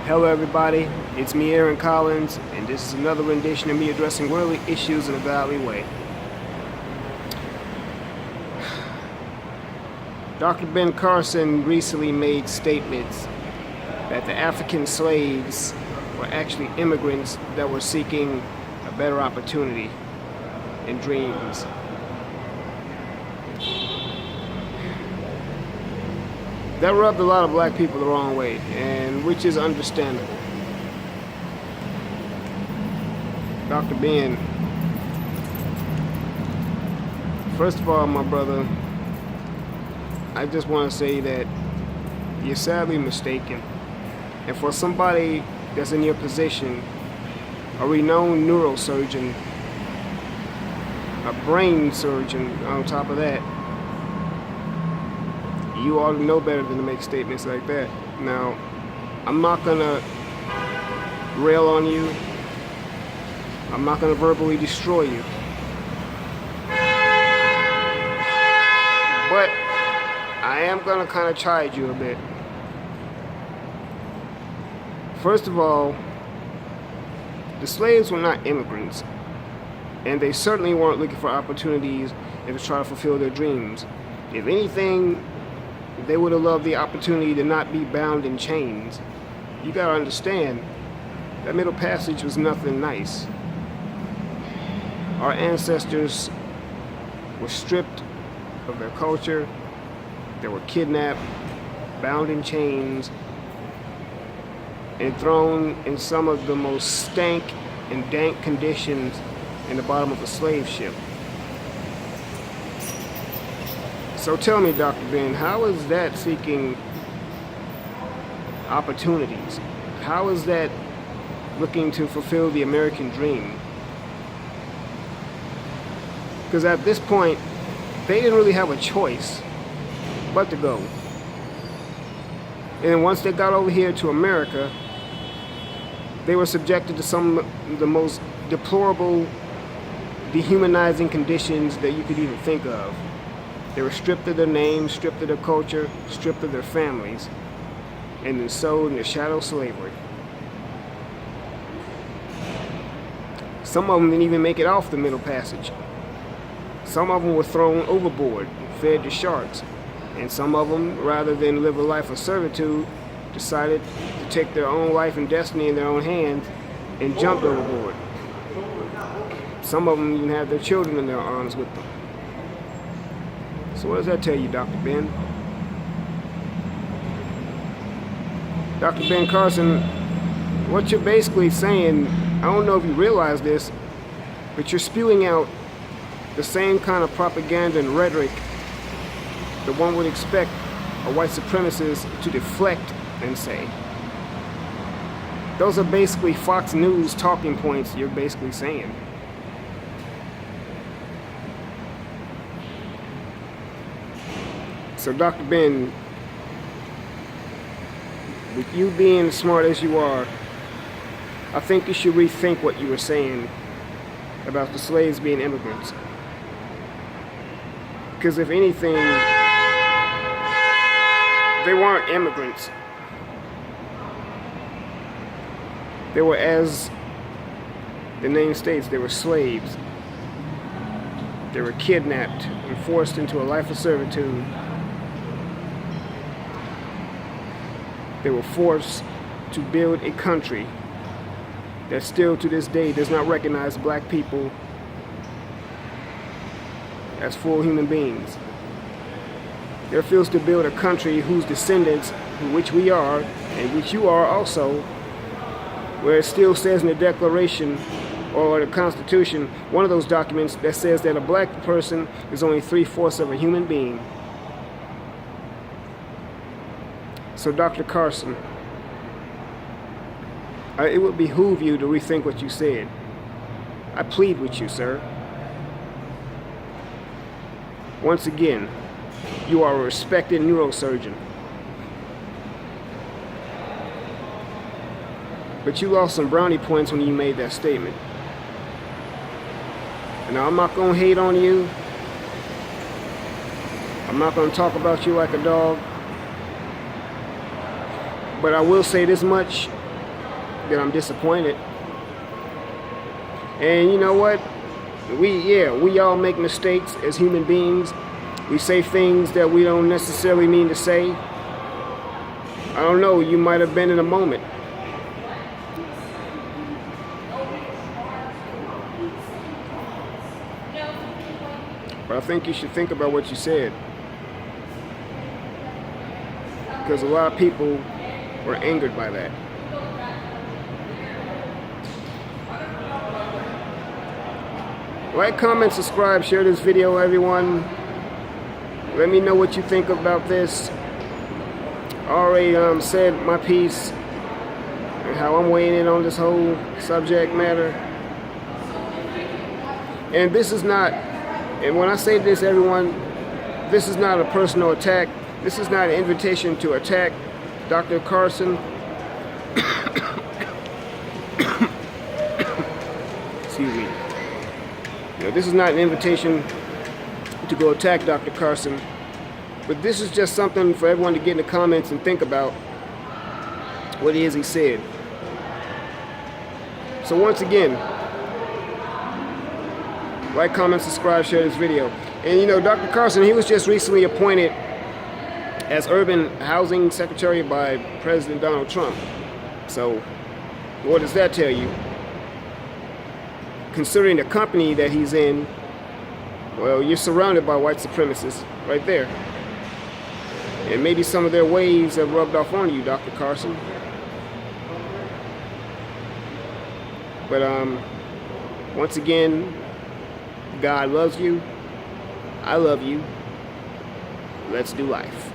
Hello everybody, it's me Aaron Collins, and this is another rendition of me addressing worldly issues in a godly way. Dr. Ben Carson recently made statements that the African slaves were actually immigrants that were seeking a better opportunity and dreams. That rubbed a lot of black people the wrong way, and which is understandable. Dr. Ben, first of all, my brother, I just want to say that you're sadly mistaken. And for somebody that's in your position, a renowned neurosurgeon, a brain surgeon on top of that, you ought to know better than to make statements like that. Now, I'm not gonna rail on you. I'm not gonna verbally destroy you. But I am gonna kind of chide you a bit. First of all, the slaves were not immigrants, and they certainly weren't looking for opportunities and to try to fulfill their dreams. If anything, they would have loved the opportunity to not be bound in chains. You gotta understand, that Middle Passage was nothing nice. Our ancestors were stripped of their culture, they were kidnapped, bound in chains, and thrown in some of the most stank and dank conditions in the bottom of a slave ship. So tell me, Dr. Ben, how is that seeking opportunities? How is that looking to fulfill the American dream? Because at this point, they didn't really have a choice but to go. And then once they got over here to America, they were subjected to some of the most deplorable, dehumanizing conditions that you could even think of. They were stripped of their names, stripped of their culture, stripped of their families, and then sold into shadow slavery. Some of them didn't even make it off the Middle Passage. Some of them were thrown overboard, fed to sharks, and some of them, rather than live a life of servitude, decided to take their own life and destiny in their own hands and jumped overboard. Some of them even had their children in their arms with them. So what does that tell you, Dr. Ben? Dr. Ben Carson, what you're basically saying, I don't know if you realize this, but you're spewing out the same kind of propaganda and rhetoric that one would expect a white supremacist to deflect and say. Those are basically Fox News talking points you're basically saying. So Dr. Ben, with you being smart as you are, I think you should rethink what you were saying about the slaves being immigrants. Because if anything, they weren't immigrants. They were, as the name states, they were slaves. They were kidnapped and forced into a life of servitude. They were forced to build a country that still to this day does not recognize black people as full human beings. They refuse to build a country whose descendants, which we are, and which you are also, where it still says in the Declaration or the Constitution, one of those documents that says that a black person is only 3/4 of a human being. So Dr. Carson, it would behoove you to rethink what you said. I plead with you, sir. Once again, you are a respected neurosurgeon. But you lost some brownie points when you made that statement. And now I'm not going to hate on you. I'm not going to talk about you like a dog. But I will say this much, that I'm disappointed. And you know what? We all make mistakes as human beings. We say things that we don't necessarily mean to say. I don't know, you might have been in a moment. But I think you should think about what you said. Because a lot of people were angered by that. Like, comment, subscribe, share this video, everyone. Let me know what you think about this. I already said my piece and how I'm weighing in on this whole subject matter. And this is not, and when I say this, everyone, this is not a personal attack. This is not an invitation to attack Dr. Carson. Excuse me. This is not an invitation to go attack Dr. Carson, but this is just something for everyone to get in the comments and think about what it is he said. So once again, like, comment, subscribe, share this video. And Dr. Carson, he was just recently appointed as Urban Housing Secretary by President Donald Trump. So what does that tell you? Considering the company that he's in, well, you're surrounded by white supremacists right there. And maybe some of their ways have rubbed off on you, Dr. Carson. But once again, God loves you. I love you. Let's do life.